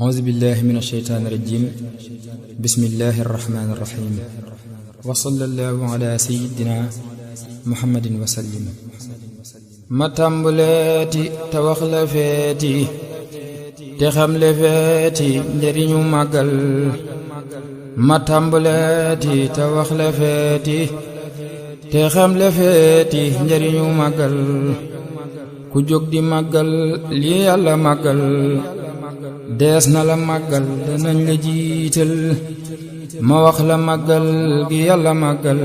أعوذ بالله من الشيطان الرجيم بسم الله الرحمن الرحيم وصلى الله على سيدنا محمد وسلم ما تامبلاتي توخ لا فيتي te xam le feeti njariñu màggal ma tàmbaleeti te wax le feeti te xam le feeti njariñu màggal ku jóg di màggal lii Yàlla màggal dees na la màggal danañ la jiital ma wax la màggal gi Yàlla màggal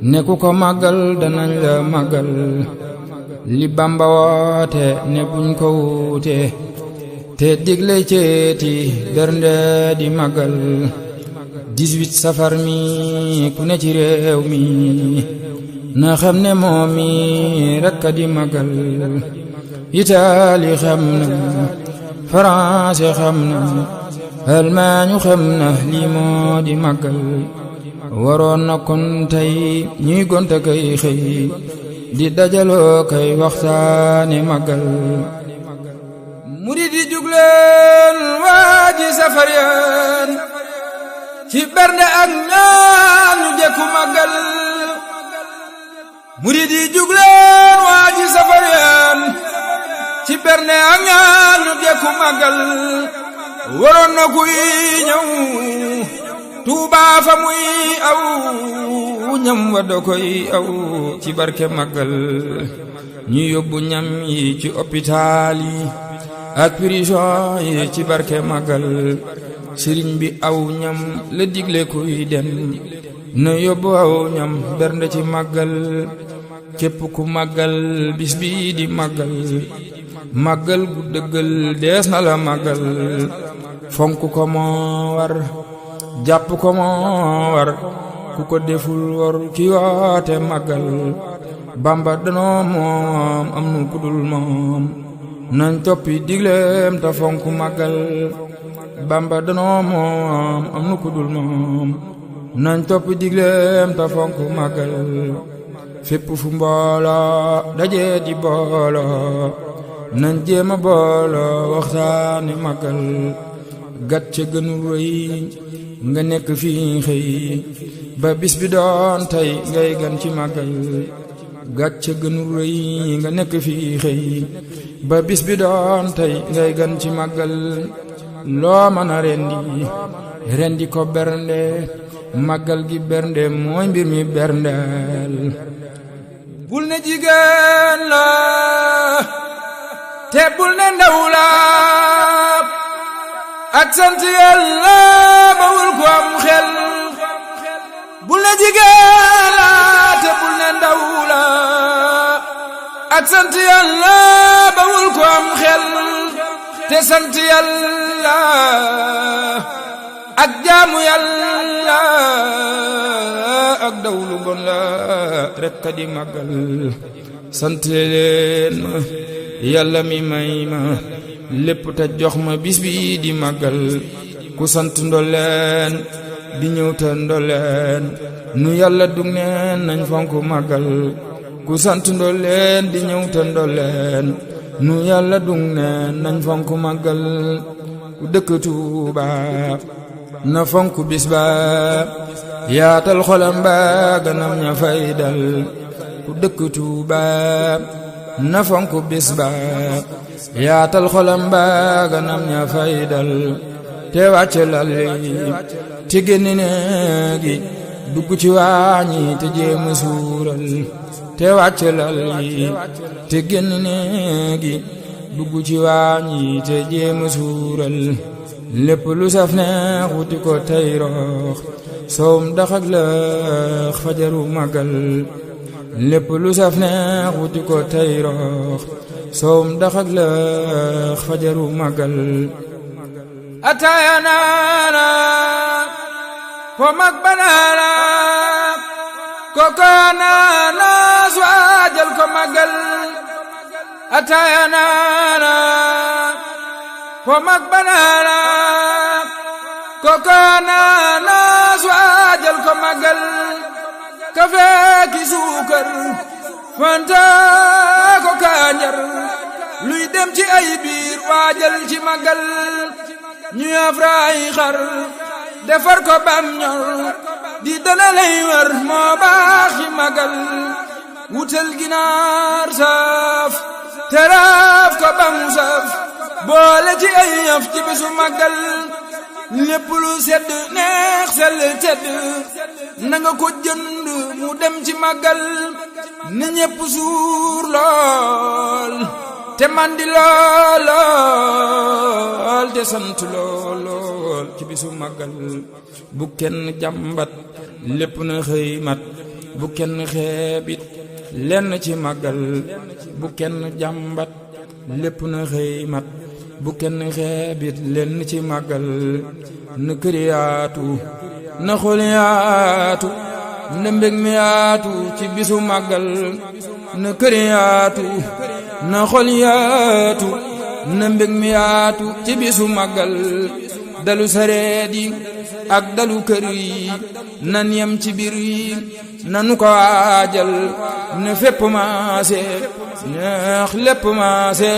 ne ku ko màggal danañ la màggal li Bamba woote ne buñ ko wuute te digle ceeti bernde di màggal 18 safar mi ku ne ci réew mi na xam ne moom mi rekk di màggal Itaali xam na France xam na Allemagne xam na lii moo di màggal waroon na kon tey ñuy gonta kay xëy di dajaloo kay waxtaane màggal murid yi jugleen waaji safar yaan ci bernde ak ñaan ñu jekku màggal murid yi jugleen waaji safar yaan ci bernde ak ñaan ñu jekku màggal waroon na kuy ñëw Tuubaa fa muy aw ñam wa do koy aw ci barke màggal ñu yóbbu ñam yi ci hôpital yi ak prison yi ci barke màggal sëriñ bi aw ñam la digle kuy dem na yóbbu aw ñam bernde ci màggal képp ku màggal bis bi di màggal màggal gu dëggal dees na la màggal fonk ko moo war jàpp ko moo war ku ko deful war ki woote màggal Bamba danoo moom am nu kudul moom nañ toppi digleem ta fonk màggal Bamba danoo moom am nu kudul moom nañ toppi digleem ta fonk màggal fépp fu mbooloo daje di booloo nañ jéema booloo waxtaane màggal gàcce gënu rëy nga nekk fii xëy ba bis bi doon tey ngay gan ci màggal gàcce gënu rëy nga nekk fii xëy ba bis bi doon tey ngay gan ci màggal loo mën a rendi ko bernde màggal gi bernde mooy mbir mi berndeel bul ne jigéen la te bul ne ndaw la ak sant Yàlla bawul ko am xel bul ne jigéen la te bul ne ndaw la ak sant Yàlla bawul ko am xel te sant Yàlla ak jaamu Yàlla ak dawlu bon la rekk di màggal sant leen ma Yàlla mi may ma lépp te jox ma bis bi di màggal ku sant ndolleen di ñëw te ndolleen nu Yàlla dug neen nañ fonk màggal ku sant ndolleen di ñëw te ndolleen nu Yàlla dug neen nañ fonk màggal ku dëkk Tuuba na fonk bis ba yaatal xolam ba ganam ña fay dal ku dëkk Tuuba na fonk bis ba yaatal xolam ba ganam ña fay dal te wàcce lal te génn néegi dugg ci waañi te jéema suural te wàcce lal te génn néegi dugg ci waañi te jéema suural lépp lu saf neex wuti ko tey roox soom daxak lëx fajaru màggal lépp lu saf neex wuti ko tey roox soom daxak lëx fajaru màggal ataaya naana po mag banaana koko naana suwaajal ko màggal ataaya naana po mag banaana koko naana suwaajal ko màggal kafe ki suukar fanta ko kanjar luy dem ci ay biir waajal ci màggal ñu afraay xar defar ko bam ñor di dana lay war moo baax ci magal wutal ginaar saaf teraaf ko bam saf boole ci ay yaf ci bisu magal lépp lu sedd neex sell tedd na nga ko jënd mu dem ci magal na ñépp suur lool te mandi lool te sant lool ci bisu magal bu kenn jàmbat lépp na xëy mat bu kenn xeebit lenn ci magal bu kenn jàmbat lépp na xëy mat bu kenn xeebit lenn ci magal na kër yaatu na xol yaatu na mbég mi yaatu ci bisu magal na kër yaatu na xol yaatu na mbég mi yaatu ci bisu magal dalu sareet yi ak dalu kër yi nan yem ci biir yi nanu ko waajal ne fépp maase neex lépp maase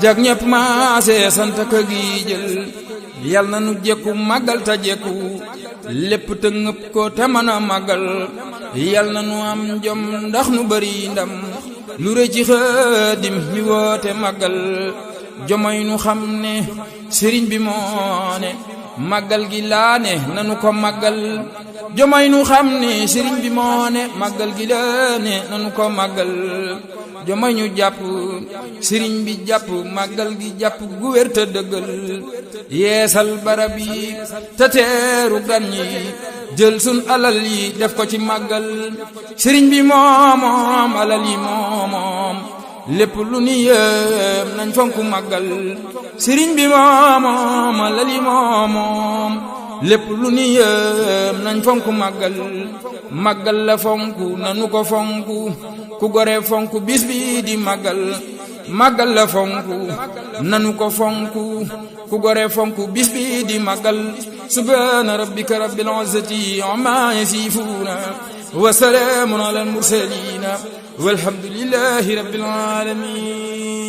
jag ñépp maase sant ka gi jël yal na nu jekku magal ta jekku lépp te ngëp ko te mën a magal yal na nu am jom ndax nu bari ndam lu rëy ci Xaadim mi woote magal jomay nu xam ne sëriñ bi moo ne magal gi laa ne nanu ko magal jomay nu xam ne sëriñ bi moo ne magal gi laa ne nanu ko magal jomay ñu jàpp sëriñ bi jàpp magal gi jàpp gu wér te dëggal yeesal barab yi te teeru gan yi jël sun alal yi def ko ci magal sëriñ bi moomoom alal yi moomoom lépp lu ni yëm nañ fonku magal sëriñ bi moomoom alal yi moomoom lépp lu ni yëm nañ fonku magal magal la fonku nanu ko fonku ku gore fonku bis bi di magal magal la fonku nanu ko fonku ku gore fonku bis bi di magal subhana rabbika rabbil izzati amma yasifuna wa salamun alal mursalin walhamdulillahi rabbil alamin